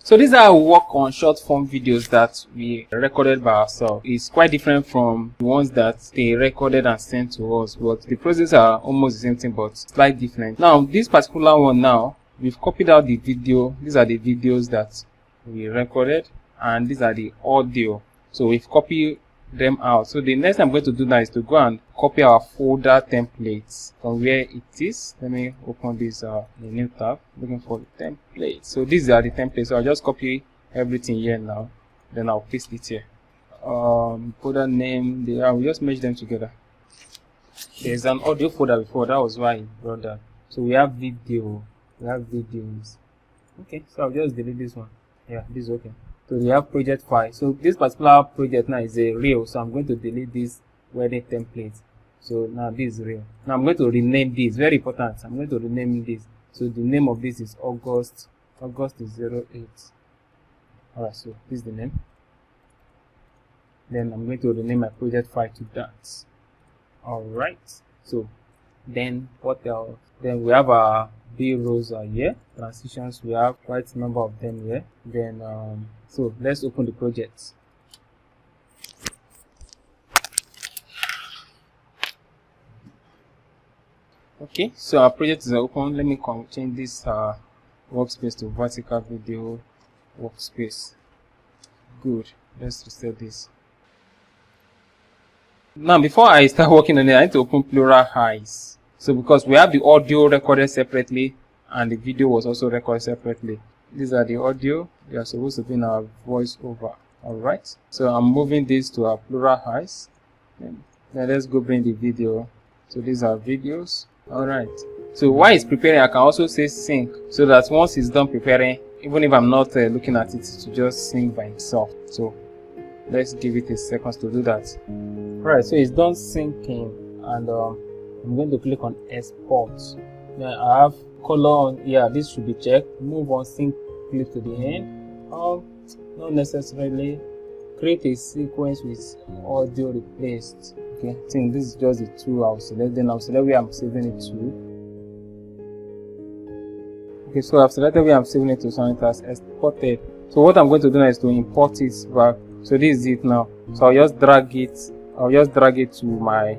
So this is how we work on short form videos that we recorded by ourselves. It's quite different from the ones that they recorded and sent to us, but the process are almost the same thing but slightly different. Now this particular one, now we've copied out the video. These are the videos that we recorded and these are the audio. So we've copied them out. So the next thing I'm going to do now is to go and copy our folder templates from where it is. Let me open this the new tab, looking for the templates. So these are the templates. So I'll just copy everything here now, then I'll paste it here. Folder name, I'll just merge them together. There's an audio folder before, that was why I brought that. So we have video, we have videos. Okay, so I'll just delete this one. Yeah, this is okay. So we have project file. So this particular project now is a reel, so I'm going to delete this wedding template. So now this is real. Now I'm going to rename this. Very important. I'm going to rename this. So the name of this is August. August is 08. Alright, so this is the name. Then I'm going to rename my project file to that. Alright. So then what else? Then we have our B-rolls here. Transitions, we have quite a number of them here. Then so let's open the project. Okay, so our project is open. Let me change this workspace to vertical video workspace. Good. Let's reset this. Now before I start working on it, I need to open Plural Highs. So because we have the audio recorded separately and the video was also recorded separately. These are the audio. They are supposed to be in our voiceover. Alright. So I'm moving this to our Plural Highs. Then let's go bring the video. So these are videos. Alright. So while it's preparing, I can also say sync. So that once it's done preparing, even if I'm not looking at it, to just sync by itself. So let's give it a second to do that. Alright, so it's done syncing, and I'm going to click on export. Then I have color on. Yeah, this should be checked. Move on sync clip to the end. Not necessarily. Create a sequence with audio replaced. Okay, I think this is just the two I'll select. Then I'll select where I'm saving it to. Okay, so I've selected where I'm saving it to, so it has exported. So what I'm going to do now is to import it back. So this is it now. So I'll just drag it. I'll just drag it to my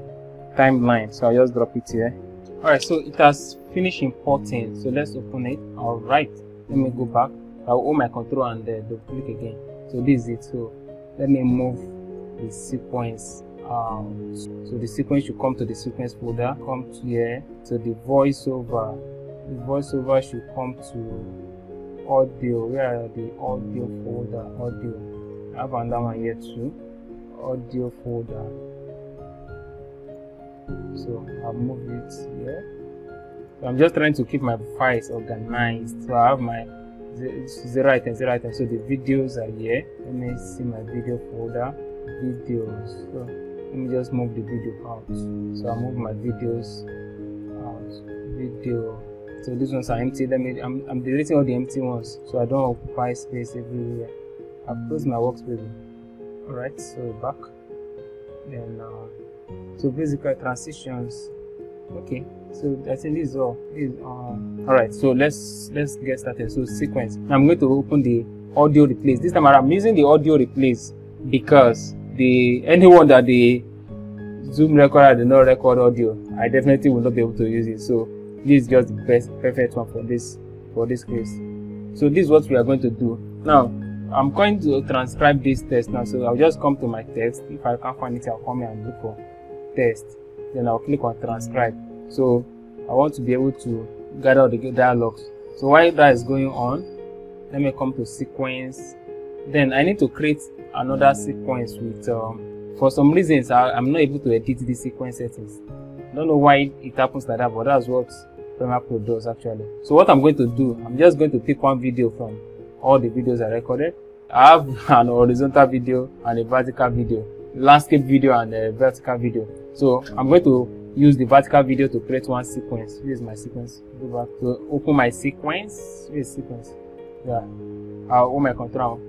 timeline. So I'll just drop it here. Alright, so it has finished importing. So let's open it. Alright, let me go back. I'll hold my control and double click again. So this is it. So let me move the sequence. So the sequence should come to the sequence folder. Come to here. So the voiceover. The voiceover should come to audio. Where are the audio folder? Audio. I have another one here too. Audio folder. So I'll move it here. So I'm just trying to keep my files organized. So I have my 0 items. So the videos are here. Let me see my video folder. Videos. So let me just move the video out. So I'll move my videos out. Video. So these ones are empty. I'm deleting all the empty ones so I don't occupy space everywhere. I've closed my workspace. Alright, so back. Then so basically transitions. Okay, so I think this is all. Alright, so let's get started. So sequence. Now I'm going to open the audio replace. This time I'm using the audio replace because anyone that the Zoom recorder did not record audio, I definitely will not be able to use it. So this is just the perfect one for this case. So this is what we are going to do. Now I'm going to transcribe this text now. So I'll just come to my text. If I can't find it, I'll come here and look for text. Then I'll click on transcribe. So I want to be able to gather the dialogues. So while that is going on, let me come to sequence. Then I need to create another sequence with for some reasons I'm not able to edit the sequence settings. I don't know why it happens like that, but that's what Promage Pro does actually. So what I'm going to do, I'm just going to pick one video from all the videos I recorded. I have an horizontal video and a vertical video, landscape video and a vertical video. So I'm going to use the vertical video to create one sequence. Here's my sequence. Go back to open my sequence. Here's sequence. Yeah. I'll hold my control.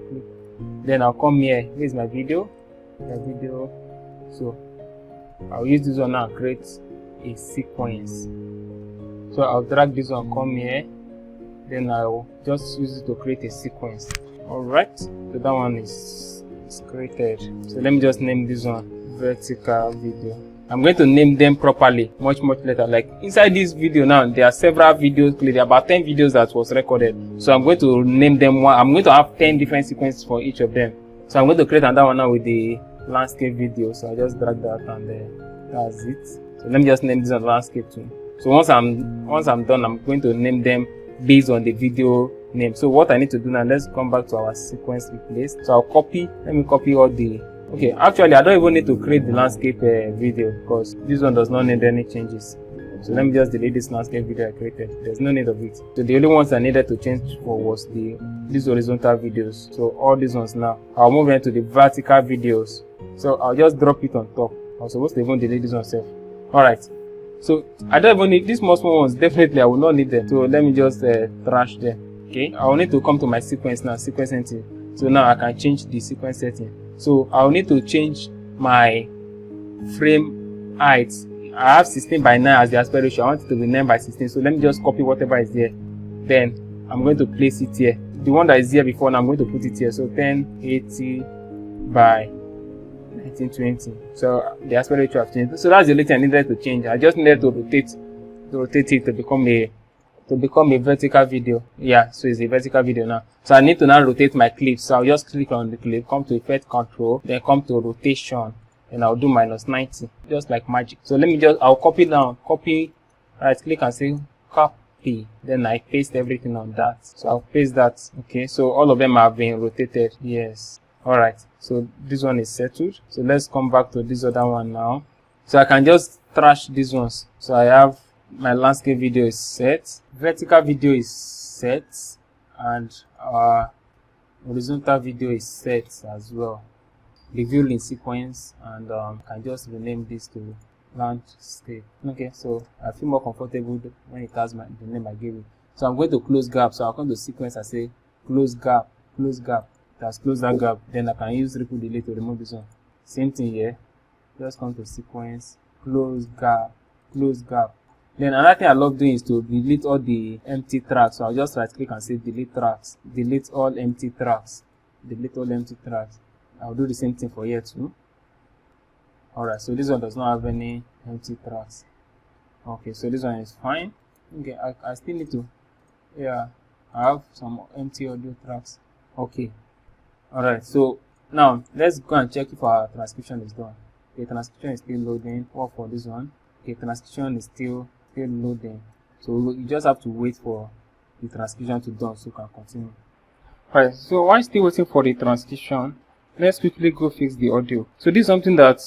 Then I'll come here. Here's my video. So I'll use this one now and create a sequence. So I'll drag this one, come here. Then I'll just use it to create a sequence. Alright, so that one is created. So let me just name this one vertical video. I'm going to name them properly much later. Like inside this video now, there are several videos, there are about 10 videos that was recorded. So I'm going to name them one. I'm going to have 10 different sequences for each of them. So I'm going to create another one now with the landscape video. So I'll just drag that and that's it. So let me just name this one landscape too. So once I'm done, I'm going to name them based on the video name. So what I need to do now, let's come back to our sequence we placed. So I'll copy, let me copy all the, okay, actually I don't even need to create the landscape video because this one does not need any changes. So let me just delete this landscape video I created. There's no need of it. So the only ones I needed to change for was these horizontal videos. So all these ones now, I'll move into the vertical videos. So I'll just drop it on top. I was supposed to even delete this one self. Alright. So I don't even need these small ones. Definitely I will not need them. So let me just trash them. Okay, I will need to come to my sequence now, sequence setting. So now I can change the sequence setting. So I will need to change my frame height. I have 16 by 9 as the aspect ratio. I want it to be 9 by 16. So let me just copy whatever is there. Then I'm going to place it here. The one that is here before, now I'm going to put it here. So 1080 by 1920. So the aspect ratio have changed. So that's the only thing I needed to change. I just needed to rotate it to become a vertical video. Yeah, so it's a vertical video now. So I need to now rotate my clip. So I'll just click on the clip, come to effect control, then come to rotation, and I'll do -90, just like magic. So let me I'll copy down, right click and say copy, then I paste everything on that. So I'll paste that. Okay, so all of them have been rotated. Yes. Alright, so this one is settled. So let's come back to this other one now. So I can just trash these ones. So I have my landscape video is set, vertical video is set, and horizontal video is set as well. The view in sequence, and I can just rename this to landscape. Okay, so I feel more comfortable when it has the name I gave it. So I'm going to close gap. So I'll come to sequence and say close gap, close gap. That's close that gap. Then I can use ripple delete to remove this one. Same thing here. Just come to sequence, close gap, close gap. Then another thing I love doing is to delete all the empty tracks. So I'll just right click and say delete tracks, delete all empty tracks, delete all empty tracks. I'll do the same thing for here too. Alright, so this one does not have any empty tracks. Okay, so this one is fine. Okay, I still need to, yeah, I have some empty audio tracks. Okay. Alright, so now let's go and check if our transcription is done. Okay, transcription is still loading. Or for this one, okay, transcription is still loading. So you just have to wait for the transcription to done so you can continue. Alright, so while still waiting for the transcription, let's quickly go fix the audio. So this is something that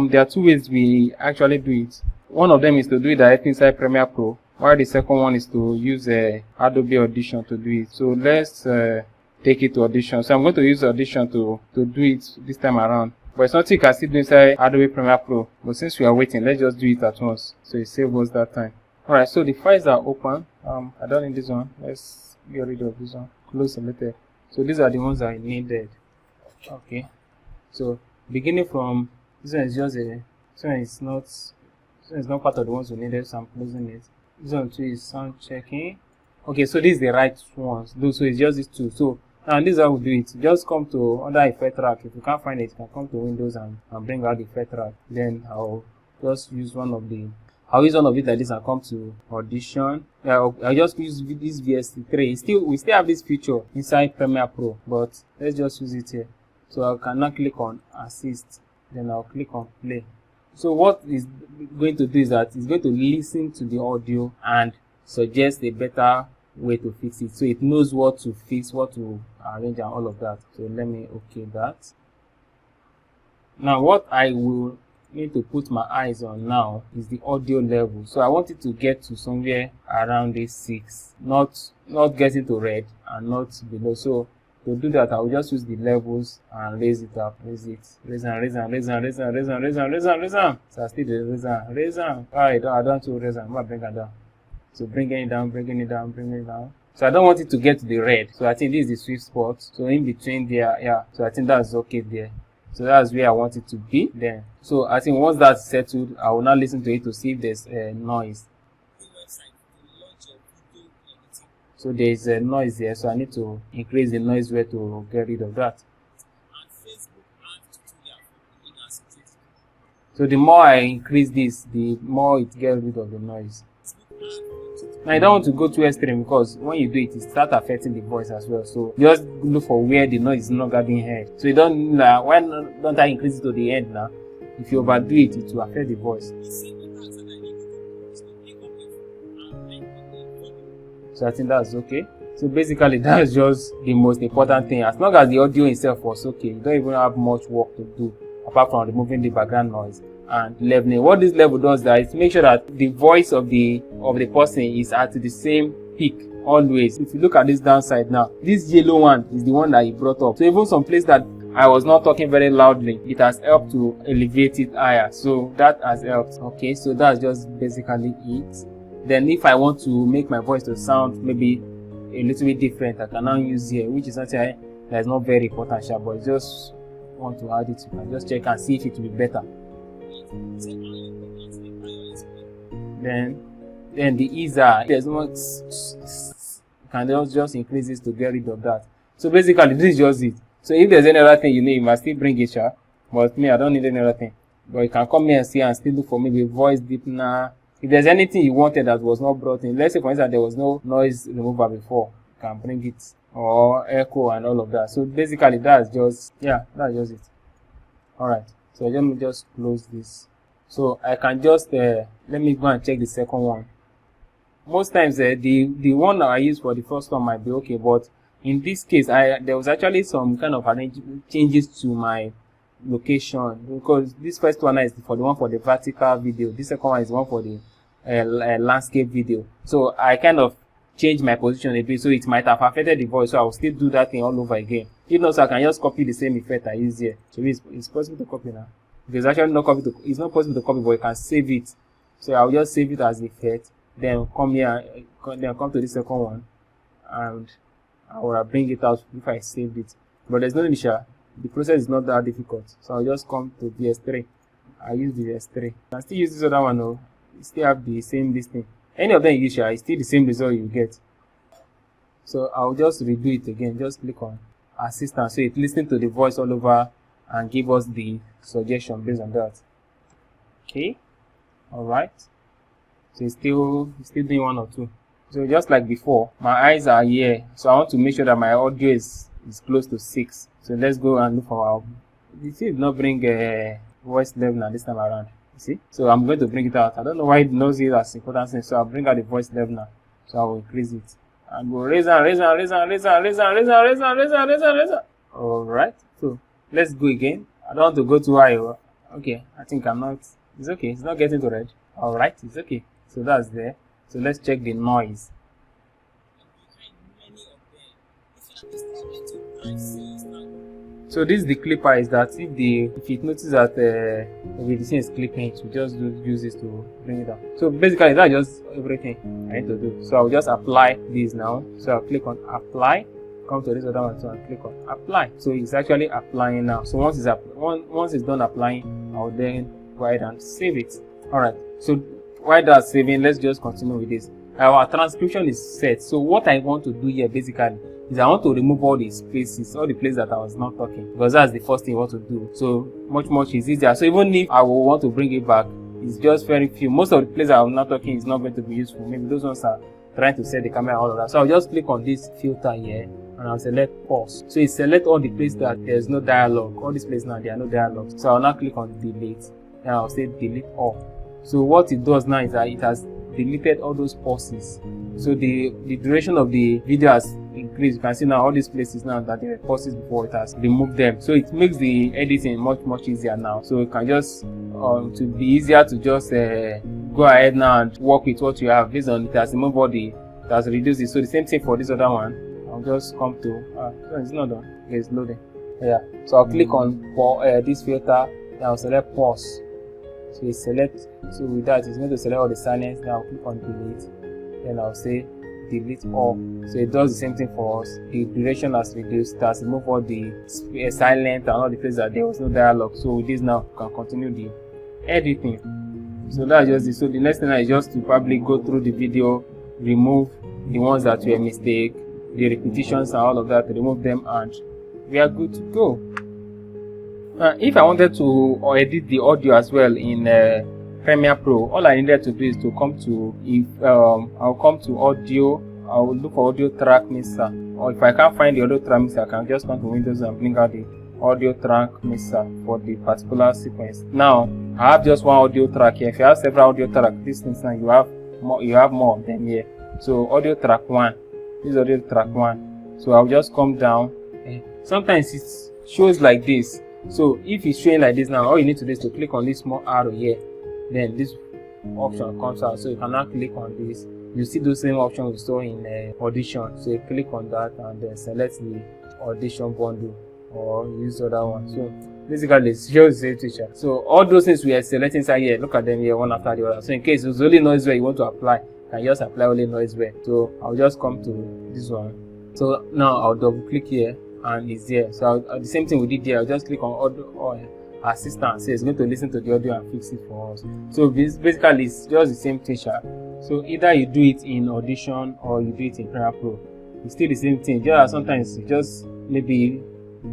there are two ways we actually do it. One of them is to do it directly inside Premiere Pro, while the second one is to use Adobe Audition to do it. So let's take it to Audition. So I'm going to use Audition to do it this time around. But it's something you can still do inside Adobe Premiere Pro. But since we are waiting, let's just do it at once. So it saves us that time. Alright, so the files are open. I don't need this one. Let's get rid of this one. Close selected. So these are the ones I needed. Okay. So beginning from this one is just this one is not part of the ones we needed, so I'm closing it. This one too is sound checking. Okay, so this is the right ones. So it's just these two. So now this is how we do it. Just come to under effect track. If you can't find it, you can come to Windows and bring out the effect track. Then I'll just use one of it like this and come to Audition. Yeah, I'll just use this VST3. We still have this feature inside Premiere Pro, but let's just use it here. So I can now click on assist, then I'll click on play. So what is going to do is that it's going to listen to the audio and suggest a better way to fix it. So it knows what to fix, what to arrange and all of that. So let me okay that. Now what I will need to put my eyes on now is the audio level. So I want it to get to somewhere around this 6, not getting to red and not below. So to do that, I will just use the levels and raise it up, raise and. So I still raise and. I don't to raise and. I'm bring it down. So bringing it down. So I don't want it to get to the red. So I think this is the sweet spot. So in between there, yeah. So I think that's okay there. So that's where I want it to be then. So I think once that's settled, I will now listen to it to see if there's noise. So there is a noise here, so I need to increase the noise where to get rid of that. So the more I increase this, the more it gets rid of the noise. Now you don't want to go too extreme, because when you do it, it starts affecting the voice as well. So just look for where the noise is not being heard. So you don't why don't I increase it to the end now? If you overdo it, it will affect the voice. So I think that's okay. So basically that's just the most important thing. As long as the audio itself was okay, you don't even have much work to do apart from removing the background noise and leveling. What this level does is make sure that the voice of the person is at the same peak always. If you look at this downside now, this yellow one is the one that he brought up. So even some place that I was not talking very loudly, it has helped to elevate it higher. So that has helped. Okay, so that's just basically it. Then if I want to make my voice to sound maybe a little bit different, I can now use here, which is something that is not very important, but I just want to add it. You can just check and see if it will be better. Then the easer, there's no, you can just increase this to get rid of that. So basically this is just it. So if there's any other thing you need, you must still bring it, sure. But me, I don't need any other thing. But you can come here and see and still look for maybe voice deepener. If there's anything you wanted that was not brought in, let's say for instance there was no noise remover before, you can bring it, or echo and all of that. So basically that's just it. Alright, so let me just close this. So I can just let me go and check the second one. Most times the one that I use for the first one might be okay, but in this case there was actually some kind of changes to my location, because this first one is for the one for the vertical video, this second one is one for the landscape video. So I kind of changed my position a bit, so it might have affected the voice, so I will still do that thing all over again. If not, so I can just copy the same effect I use here. So it's possible to copy now. There's actually no copy it's not possible to copy, but you can save it. So I'll just save it as effect, then come here, then come to the second one, and I will bring it out if I saved it. But there's no issue. The process is not that difficult. So I'll just come to VS3. I use VS3. I can still use this other one though. You still have the same listing. Any of them you use, it's still the same result you get. So I'll just redo it again. Just click on assistant. So it listens to the voice all over and give us the suggestion based on that. Okay. Alright. So it's still doing one or two. So just like before, my eyes are here. So I want to make sure that my audio is close to 6. So let's go and look for our. You see, it not bring a voice level this time around. You see? So I'm going to bring it out. I don't know why it knows it as important thing. So I'll bring out the voice level now. So I will increase it. And we'll raise and raise and raise and raise and raise and raise and raise and raise and raise and raise. Alright. So let's go again. I don't want to go too high. Okay. I think I'm not. It's okay. It's not getting to red. Alright. It's okay. So that's there. So let's check the noise. So this is the clipper, is that if it notices that the thing is clipping, it will just use this to bring it down. So basically that's just everything I need to do. So I'll just apply this now. So I'll click on apply, come to this other one, so I'll click on apply. So it's actually applying now. So once it's done applying, I'll then go ahead and save it. Alright, so while that's saving, let's just continue with this. Our transcription is set. So what I want to do here basically is I want to remove all the spaces, all the places that I was not talking, because that's the first thing you want to do. So much is easier. So even if I will want to bring it back, it's just very few. Most of the places I'm not talking is not going to be useful. Maybe those ones are trying to set the camera, all of that. So I'll just click on this filter here and I'll select pause. So it select all the places that there's no dialogue. All these places now there are no dialogue. So I'll now click on delete and I'll say delete all. So what it does now is that it has deleted all those pauses. So the duration of the video has increased. You can see now all these places now that there were pauses before, it has removed them. So it makes the editing much easier now. So you can just to be easier to just go ahead now and work with what you have based on it has removed all it has reduced it. So the same thing for this other one. I'll just come to so it's not done. It's loading. Yeah. So I'll click on this filter. Then I'll select pause. So it select. So with that, it's going to select all the silence. Then I'll click on delete. Then I'll say delete all. So it does the same thing for us. The duration has reduced. It has removed all the silent and all the places that there was no dialogue. So with this now, you can continue the editing. So that's just it. So the next thing is just to probably go through the video, remove the ones that were mistake, the repetitions and all of that, remove them, and we are good to go. If I wanted to edit the audio as well in Premiere Pro, all I needed to do is to come to, I'll come to audio, I'll look for audio track mixer, or if I can't find the audio track mixer, I can just come to Windows and bring out the audio track mixer for the particular sequence. Now I have just one audio track here. If you have several audio tracks, this instance you have more of them here. So audio track 1, this is audio track 1. So I'll just come down. Sometimes it shows like this. So if it's showing like this now, all you need to do is to click on this small arrow here. Then this option comes out. So you can now click on this. You see those same options we saw in Audition. So you click on that and then select the Audition bundle or use the other one. So basically it shows the same feature. So all those things we are selecting inside here, look at them here one after the other. So in case there's only noise where you want to apply, you can just apply only noise where. So I'll just come to this one. So now I'll double click here and it's there. So the same thing we did here, I'll just click on audio assistant. So it's going to listen to the audio and fix it for us. So basically it's just the same feature. So either you do it in Audition or you do it in Premiere Pro, it's still the same thing. Just sometimes you just maybe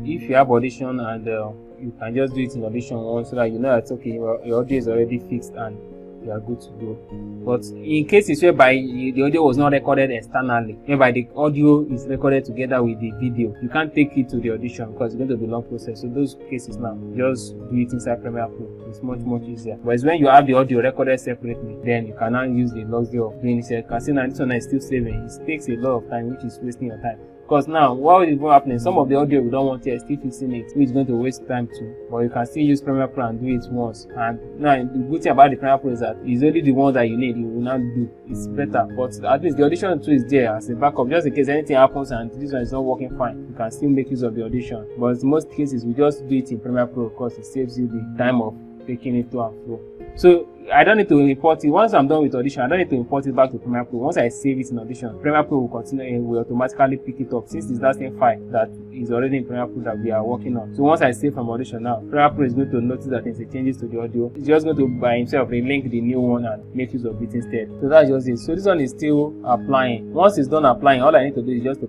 if you have Audition and you can just do it in Audition once so that you know that okay, your audio is already fixed and you are good to go. But in cases whereby the audio was not recorded externally, whereby the audio is recorded together with the video, you can't take it to the Audition because it's going to be a long process. So those cases now, just do it inside Premiere Pro. It's much easier. But it's when you have the audio recorded separately, then you cannot use the luxury of doing it. You can see now this one is still saving. It takes a lot of time, which is wasting your time. Because now, what is happening? Some of the audio we don't want here, still fixing it, which is going to waste time too. But you can still use Premiere Pro and do it once. And now, the good thing about the Premiere Pro is that it's only the one that you need, you will not do. It's better. But at least the Audition tool is there as a backup, just in case anything happens and this one is not working fine. You can still make use of the Audition. But in most cases, we just do it in Premiere Pro because it saves you the time of taking it to and fro. So I don't need to import it. Once I'm done with Audition, I don't need to import it back to Premiere Pro. Once I save it in Audition, Premiere Pro will continue and will automatically pick it up since it's that same file that is already in Premiere Pro that we are working on. So once I save from Audition now, Premiere Pro is going to notice that there's a changes to the audio. It's just going to by himself relink the new one and make use of it instead. So that's just it. So this one is still applying. Once it's done applying, all I need to do is just to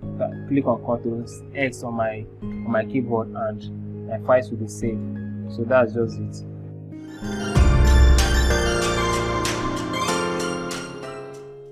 click on Ctrl X on my keyboard and my files will be saved. So that's just it.